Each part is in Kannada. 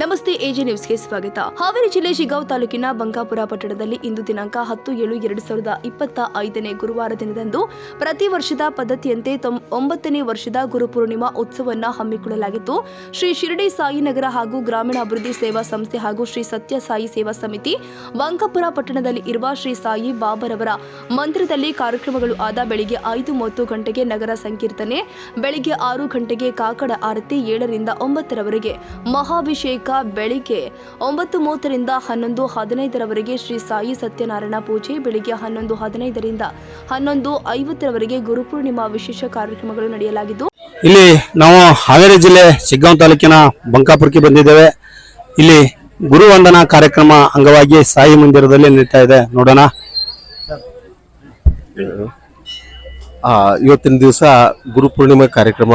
ನಮಸ್ತೆ ಎಜೆ ನ್ಯೂಸ್ಗೆ ಸ್ವಾಗತ. ಹಾವೇರಿ ಜಿಲ್ಲೆ ಶಿಗ್ಗಾಂವ್ ತಾಲೂಕಿನ ಬಂಕಾಪುರ ಪಟ್ಟಣದಲ್ಲಿ ಇಂದು ದಿನಾಂಕ 10/7/2025 ಗುರುವಾರ ದಿನದಂದು ಪ್ರತಿ ವರ್ಷದ ಪದ್ಧತಿಯಂತೆ 9ನೇ ವರ್ಷದ ಗುರುಪೂರ್ಣಿಮಾ ಉತ್ಸವವನ್ನು ಹಮ್ಮಿಕೊಳ್ಳಲಾಗಿತ್ತು. ಶ್ರೀ ಶಿರಡಿ ಸಾಯಿ ನಗರ ಹಾಗೂ ಗ್ರಾಮೀಣಾಭಿವೃದ್ಧಿ ಸೇವಾ ಸಂಸ್ಥೆ ಹಾಗೂ ಶ್ರೀ ಸತ್ಯ ಸಾಯಿ ಸೇವಾ ಸಮಿತಿ ಬಂಕಾಪುರ ಪಟ್ಟಣದಲ್ಲಿ ಇರುವ ಶ್ರೀ ಸಾಯಿ ಬಾಬಾರವರ ಮಂದಿರದಲ್ಲಿ ಕಾರ್ಯಕ್ರಮಗಳು ಆದ ಬೆಳಿಗ್ಗೆ 5:30 ಗಂಟೆಗೆ ನಗರ ಸಂಕೀರ್ತನೆ, ಬೆಳಿಗ್ಗೆ 6 ಗಂಟೆಗೆ ಕಾಕಡ ಆರತಿ, 7 ರಿಂದ 9 ರವರೆಗೆ ಮಹಾಭಿಷೇಕ, ಬೆಳಿಗ್ಗೆ 9:30 ರಿಂದ 11:15 ರವರೆಗೆ ಶ್ರೀ ಸಾಯಿ ಸತ್ಯನಾರಾಯಣ ಪೂಜೆ, ಬೆಳಿಗ್ಗೆ 11:15 ರಿಂದ 11:50 ರವರೆಗೆ ಗುರುಪೂರ್ಣಿಮಾ ವಿಶೇಷ ಕಾರ್ಯಕ್ರಮಗಳು ನಡೆಯಲಾಗಿದ್ದು, ಇಲ್ಲಿ ನಾವು ಹಾವೇರಿ ಜಿಲ್ಲೆ ಶಿಗ್ಗಾಂವ್ ತಾಲೂಕಿನ ಬಂಕಾಪುರಕ್ಕೆ ಬಂದಿದ್ದೇವೆ. ಇಲ್ಲಿ ಗುರುವಂದನಾ ಕಾರ್ಯಕ್ರಮ ಅಂಗವಾಗಿ ಸಾಯಿ ಮಂದಿರದಲ್ಲಿ ನಡೀತಾ ಇದೆ. ನೋಡೋಣ. ಇವತ್ತಿನ ದಿವಸ ಗುರುಪೂರ್ಣಿಮಾ ಕಾರ್ಯಕ್ರಮ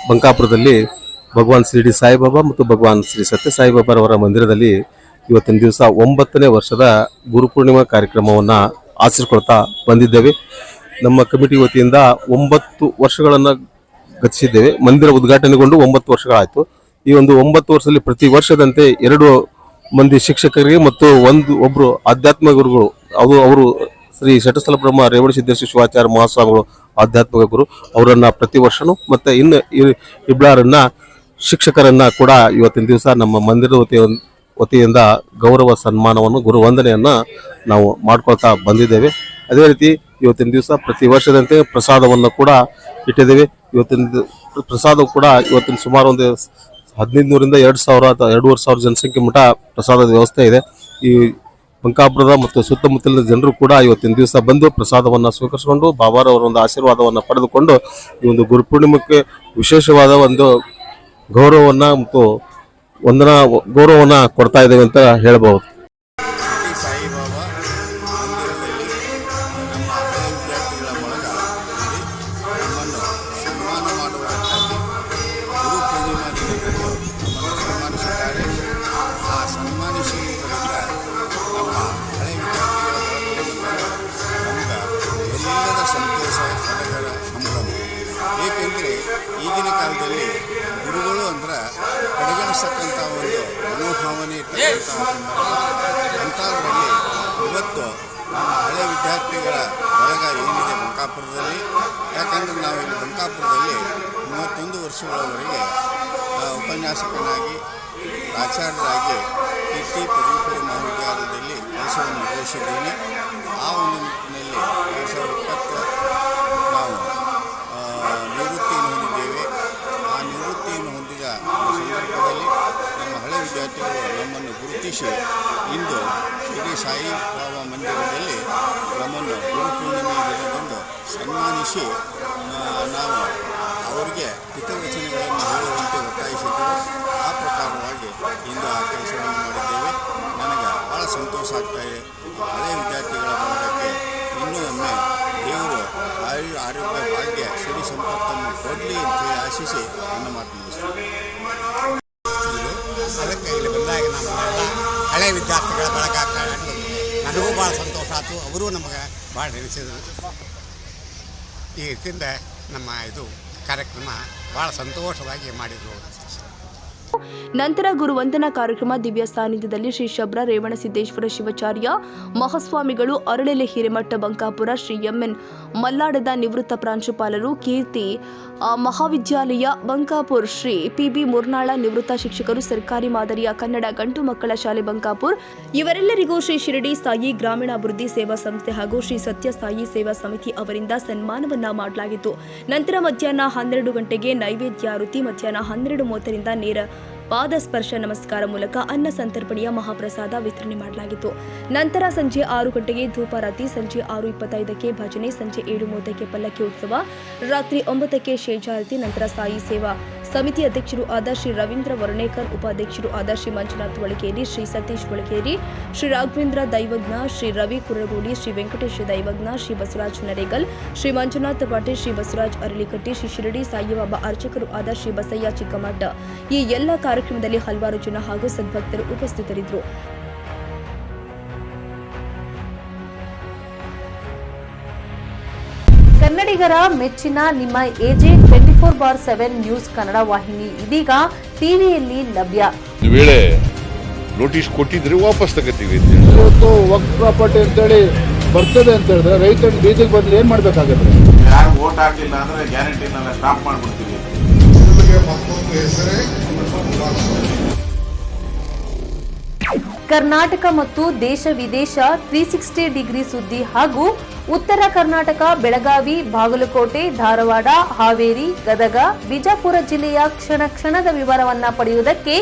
ಬಂಕಾಪುರದಲ್ಲಿ ಭಗವಾನ್ ಶಿರಡಿ ಸಾಯಿಬಾಬಾ ಮತ್ತು ಭಗವಾನ್ ಶ್ರೀ ಸತ್ಯ ಸಾಯಿಬಾಬಾರವರ ಮಂದಿರದಲ್ಲಿ ಇವತ್ತಿನ ದಿವಸ 9ನೇ ವರ್ಷದ ಗುರುಪೂರ್ಣಿಮಾ ಕಾರ್ಯಕ್ರಮವನ್ನು ಆಚರಿಸ್ಕೊಳ್ತಾ ಬಂದಿದ್ದೇವೆ. ನಮ್ಮ ಕಮಿಟಿ ವತಿಯಿಂದ 9 ವರ್ಷಗಳನ್ನು ಗತಿಸಿದ್ದೇವೆ. ಮಂದಿರ ಉದ್ಘಾಟನೆಗೊಂಡು 9 ವರ್ಷಗಳಾಯಿತು. ಈ ಒಂದು 9 ವರ್ಷದಲ್ಲಿ ಪ್ರತಿ ವರ್ಷದಂತೆ 2 ಮಂದಿ ಶಿಕ್ಷಕರಿಗೆ ಮತ್ತು ಒಬ್ಬರು ಆಧ್ಯಾತ್ಮಿಕ ಗುರುಗಳು, ಅವರು ಶ್ರೀ ಶಟಸ್ಥಲ ಬ್ರಹ್ಮ ರೇವಣ ಸಿದ್ದೇಶ್ವರ ಶಿವಾಚಾರ್ಯ ಮಹಾಸ್ವಾಮಿಗಳು ಆಧ್ಯಾತ್ಮಿಕ ಗುರು, ಅವರನ್ನ ಪ್ರತಿ ವರ್ಷನೂ ಮತ್ತೆ ಇನ್ನು ಇಬ್ಬರನ್ನ ಶಿಕ್ಷಕರನ್ನ ಕೂಡ ಇವತ್ತಿನ ದಿವಸ ನಮ್ಮ ಮಂದಿರದ ವತಿಯಿಂದ ಗೌರವ ಸನ್ಮಾನವನ್ನು, ಗುರು ವಂದನೆಯನ್ನ ನಾವು ಮಾಡ್ಕೊಳ್ತಾ ಬಂದಿದ್ದೇವೆ. ಅದೇ ರೀತಿ ಇವತ್ತಿನ ದಿವಸ ಪ್ರತಿ ವರ್ಷದಂತೆ ಪ್ರಸಾದವನ್ನು ಕೂಡ ಇಟ್ಟಿದ್ದೇವೆ. ಇವತ್ತಿನ ಪ್ರಸಾದ ಕೂಡ ಇವತ್ತಿನ ಸುಮಾರು ಒಂದು 1500 ರಿಂದ 2,000 ಜನಸಂಖ್ಯೆ ಮಟ್ಟ ಪ್ರಸಾದದ ವ್ಯವಸ್ಥೆ ಇದೆ. ಈ ಬಂಕಾಪುರದ ಮತ್ತು ಸುತ್ತಮುತ್ತಲಿನ ಜನರು ಕೂಡ ಇವತ್ತಿನ ದಿವಸ ಬಂದು ಪ್ರಸಾದವನ್ನು ಸ್ವೀಕರಿಸಿಕೊಂಡು ಬಾಬಾರವರ ಒಂದು ಆಶೀರ್ವಾದವನ್ನು ಪಡೆದುಕೊಂಡು ಈ ಒಂದು ಗುರುಪೂರ್ಣಿಮಕ್ಕೆ ವಿಶೇಷವಾದ ಒಂದು ಗೌರವವನ್ನ ಮತ್ತು ಗೌರವವನ್ನ ಕೊಡ್ತಾ ಇದ್ದೇವೆ ಅಂತ ಹೇಳಬಹುದು. ಸಾಯಿಬಾಬಾ ಮಂದಿರದಲ್ಲಿ ನಮ್ಮ ಹಳೆ ವಿದ್ಯಾರ್ಥಿಗಳ ಬಳಗ ನಮ್ಮನ್ನು ಸನ್ಮಾನ ಮಾಡುವುದಕ್ಕಾಗಿ ಗುರುಪೂರ್ಣಿಮಾ ದಿನದಂದು ನಮ್ಮನ್ನು ಸನ್ಮಾನಿಸಿದ್ದಾರೆ. ಆ ಸನ್ಮಾನಿಸುವುದರಿಂದ ನಮ್ಮ ಹಳೆ ವಿದ್ಯಾರ್ಥಿಗಳ ಬಳಗದಿಂದ ನಮಗೆ ಎಲ್ಲರ ಸಂತೋಷ, ಸಡಗರ, ಸಂಭ್ರಮ. ಏಕೆಂದರೆ ಈಗಿನ ಕಾಲದಲ್ಲಿ ಗುರುಗಳು ಅಂದ್ರೆ ಕಡೆಗಣಿಸ್ತಕ್ಕಂಥ ಒಂದು ಮನೋಭಾವನೆ ಇರ್ತಕ್ಕಂಥ ಅಂಥದ್ರಲ್ಲಿ ಇವತ್ತು ನಮ್ಮ ಹಳೆ ವಿದ್ಯಾರ್ಥಿಗಳ ಬಳಗ ಏನಿದೆ ಬಂಕಾಪುರದಲ್ಲಿ, ಯಾಕಂದರೆ ನಾವು ಇಲ್ಲಿ ಬಂಕಾಪುರದಲ್ಲಿ 31 ವರ್ಷಗಳವರೆಗೆ ಉಪನ್ಯಾಸಕನಾಗಿ, ಆಚಾರ್ಯರಾಗಿ ಕೀರ್ತಿ ಪದವಿ ಮಹಾವಿದ್ಯಾಲಯದಲ್ಲಿ ಕೆಲಸವನ್ನು ನಿರ್ವಹಿಸಿದ್ದೇನೆ. ಆ ಒಂದು ನಿಟ್ಟಿನಲ್ಲಿ 2020 ನಾವು ನಿವೃತ್ತಿಯನ್ನು ಹೊಂದಿದ್ದೇವೆ. ಆ ನಿವೃತ್ತಿಯನ್ನು ಹೊಂದಿದ ಸಂದರ್ಭದಲ್ಲಿ ನಮ್ಮ ಹಳೆ ವಿದ್ಯಾರ್ಥಿಗಳು ನಮ್ಮನ್ನು ಗುರುತಿಸಿ ಇಂದು ಶಿರಡಿ ಸಾಯಿ ಬಾಬಾ ಮಂದಿರದಲ್ಲಿ ನಮ್ಮನ್ನು ಗುರುಪೂರ್ಣಿಮೆ ದಿನದಂದು ಸನ್ಮಾನಿಸಿ ನಾವು ಅವರಿಗೆ ಹಿತವಚನಗಳನ್ನು ಹೇಳುವಂತೆ ಒತ್ತಾಯಿಸಿದ್ದೇವೆ. ಆ ಪ್ರಕಾರವಾಗಿ ಇಂದು ಆ ಕೆಲಸವನ್ನು ಮಾಡಿದ್ದೇವೆ. ನನಗೆ ಭಾಳ ಸಂತೋಷ ಆಗ್ತಾಯಿದೆ. ಹಳೆ ವಿದ್ಯಾರ್ಥಿಗಳ ಬಳಗಕ್ಕೆ ಇನ್ನೂ ಒಮ್ಮೆ ದೇವರು ಆರೋಗ್ಯ, ಭಾಗ್ಯ, ಸಿರಿ ಸಂಪತ್ತನ್ನು ಕೊಡಲಿ ಅಂತೇಳಿ ಆಶಿಸಿ ನನ್ನ ಮಾತು ಮುಗಿಸ್ತೀನಿ. ಅದಕ್ಕೆ ಇಲ್ಲಿ ಬಂದಾಗ ನಮ್ಮೆಲ್ಲ ಹಳೆ ವಿದ್ಯಾರ್ಥಿಗಳ ಬಳಗ ಕಂಡು ನನಗೂ ಭಾಳ ಸಂತೋಷ ಆಯಿತು. ಅವರೂ ನಮಗೆ ಭಾಳ ನೆನೆಸಿದರು. ಈ ರೀತಿಯಿಂದ ನಮ್ಮ ಇದು ಕಾರ್ಯಕ್ರಮ ಭಾಳ ಸಂತೋಷವಾಗಿ ಮಾಡಿದರು. ನಂತರ ಗುರುವಂದನಾ ಕಾರ್ಯಕ್ರಮ ದಿವ್ಯ ಸಾನ್ನಿಧ್ಯದಲ್ಲಿ ಶ್ರೀ ಶಬ್ರ ರೇವಣ ಸಿದ್ದೇಶ್ವರ ಶಿವಾಚಾರ್ಯ ಮಹಾಸ್ವಾಮಿಗಳು, ಅರಳೆಲೆ ಹಿರೇಮಠ ಬಂಕಾಪುರ, ಶ್ರೀ ಎಂಎನ್ ಮಲ್ಲಾಡದ ನಿವೃತ್ತ ಪ್ರಾಂಶುಪಾಲರು, ಕೀರ್ತಿ ಮಹಾವಿದ್ಯಾಲಯ ಬಂಕಾಪುರ್, ಶ್ರೀ ಪಿಬಿ ಮುರ್ನಾಳ ನಿವೃತ್ತ ಶಿಕ್ಷಕರು, ಸರ್ಕಾರಿ ಮಾದರಿಯ ಕನ್ನಡ ಗಂಟು ಮಕ್ಕಳ ಶಾಲೆ ಬಂಕಾಪುರ್, ಇವರೆಲ್ಲರಿಗೂ ಶ್ರೀ ಶಿರಡಿ ಸಾಯಿ ಗ್ರಾಮೀಣಾಭಿವೃದ್ಧಿ ಸೇವಾ ಸಂಸ್ಥೆ ಹಾಗೂ ಶ್ರೀ ಸತ್ಯ ಸಾಯಿ ಸೇವಾ ಸಮಿತಿ ಅವರಿಂದ ಸನ್ಮಾನವನ್ನ ಮಾಡಲಾಗಿತ್ತು. ನಂತರ ಮಧ್ಯಾಹ್ನ 12 ಗಂಟೆಗೆ ನೈವೇದ್ಯಾರುತಿ, ಮಧ್ಯಾಹ್ನ 12:30 ರಿಂದ ನೇರ ಪಾದ ಸ್ಪರ್ಶ ನಮಸ್ಕಾರ ಮೂಲಕ ಅನ್ನ ಸಂತರ್ಪಣೆಯ ಮಹಾಪ್ರಸಾದ ವಿತರಣೆ ಮಾಡಲಾಗಿತ್ತು. ನಂತರ ಸಂಜೆ 6 ಗಂಟೆಗೆ ಧೂಪಾರತಿ, ಸಂಜೆ 6:25ಕ್ಕೆ ಭಜನೆ, ಸಂಜೆ 7:30ಕ್ಕೆ ಪಲ್ಲಕ್ಕಿ ಉತ್ಸವ, ರಾತ್ರಿ 9ಕ್ಕೆ ಶೇಷಾರತಿ. ನಂತರ ಸಾಯಿ ಸೇವಾ ಸಮಿತಿ ಅಧ್ಯಕ್ಷರು ಆದ ಶ್ರೀ ರವೀಂದ್ರ ವರ್ಣೇಕರ್, ಉಪಾಧ್ಯಕ್ಷರು ಆದ ಶ್ರೀ ಮಂಜುನಾಥ್ ಒಳಗೇರಿ, ಶ್ರೀ ಸತೀಶ್ ಒಳಗೇರಿ, ಶ್ರೀ ರಾಘವೇಂದ್ರ ದೈವಜ್ಞ, ಶ್ರೀ ರವಿ ಕುರಗೋಡಿ, ಶ್ರೀ ವೆಂಕಟೇಶ ದೈವಜ್ಞ, ಶ್ರೀ ಬಸವರಾಜ್ ನರೇಗಲ್, ಶ್ರೀ ಮಂಜುನಾಥ್ ಪಾಟೀಲ್, ಶ್ರೀ ಬಸವರಾಜ್ ಅರಳಿಕಟ್ಟಿ, ಶ್ರೀ ಶಿರಡಿ ಸಾಯಿಬಾಬಾ ಅರ್ಚಕರು ಆದ ಶ್ರೀ ಬಸಯ್ಯ ಚಿಕ್ಕಮಠ, ಈ ಎಲ್ಲ ಕಾರ್ಯಕ್ರಮದಲ್ಲಿ ಹಲವಾರು ಜನ ಹಾಗೂ ಸದ್ಭಕ್ತರು ಉಪಸ್ಥಿತರಿದ್ದರು. ಕನ್ನಡಿಗರ ಮೆಚ್ಚಿನ ನಿಮ್ಮ ಎಜೆ 24/7 ನ್ಯೂಸ್ ಕನ್ನಡ ವಾಹಿನಿ ಇದೀಗ ಟಿವಿಯಲ್ಲಿ ಲಭ್ಯ. ಒಂದು ವೇಳೆ ನೋಟಿಸ್ ಕೊಟ್ಟಿದ್ರೆ ವಾಪಸ್ ತಗೋತೀವಿ ಅಂತ ಹೇಳಿ. ಇವತ್ತು ವಕ್ಫ್ ಪ್ರಾಪರ್ಟಿ ಅಂತೇಳಿ ಬರ್ತದೆ ಅಂತ ಹೇಳಿದ್ರೆ ರೈತರು ಬೀದಿಗೆ ಬಂದು ಏನ್ ಮಾಡ್ಬೇಕಾಗತ್ತೆ? ಯಾರು ವೋಟ್ ಹಾಕಿಲ್ಲ ಅಂದ್ರೆ ಗ್ಯಾರಂಟಿನೆಲ್ಲ ಸ್ಟಾಪ್ ಮಾಡ್ಬಿಡ್ತೀವಿ. ಕರ್ನಾಟಕ ಮತ್ತು ದೇಶ ವಿದೇಶ 360 ಡಿಗ್ರಿ ಸುದ್ದಿ ಹಾಗೂ ಉತ್ತರ ಕರ್ನಾಟಕ, ಬೆಳಗಾವಿ, ಬಾಗಲಕೋಟೆ, ಧಾರವಾಡ, ಹಾವೇರಿ, ಗದಗ, ಬಿಜಾಪುರ ಜಿಲ್ಲೆಯ ಕ್ಷಣ ಕ್ಷಣದ ವಿವರವನ್ನ ಪಡೆಯುವುದಕ್ಕೆ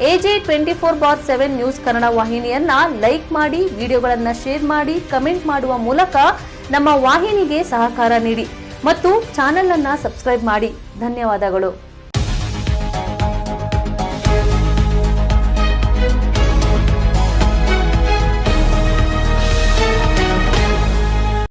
AJ 24/7 ನ್ಯೂಸ್ ಕನ್ನಡ ವಾಹಿನಿಯನ್ನ ಲೈಕ್ ಮಾಡಿ, ವಿಡಿಯೋಗಳನ್ನ ಶೇರ್ ಮಾಡಿ, ಕಮೆಂಟ್ ಮಾಡುವ ಮೂಲಕ ನಮ್ಮ ವಾಹಿನಿಗೆ ಸಹಕಾರ ನೀಡಿ ಮತ್ತು ಚಾನೆಲ್ ಅನ್ನ ಸಬ್ಸ್ಕ್ರೈಬ್ ಮಾಡಿ. ಧನ್ಯವಾದಗಳು.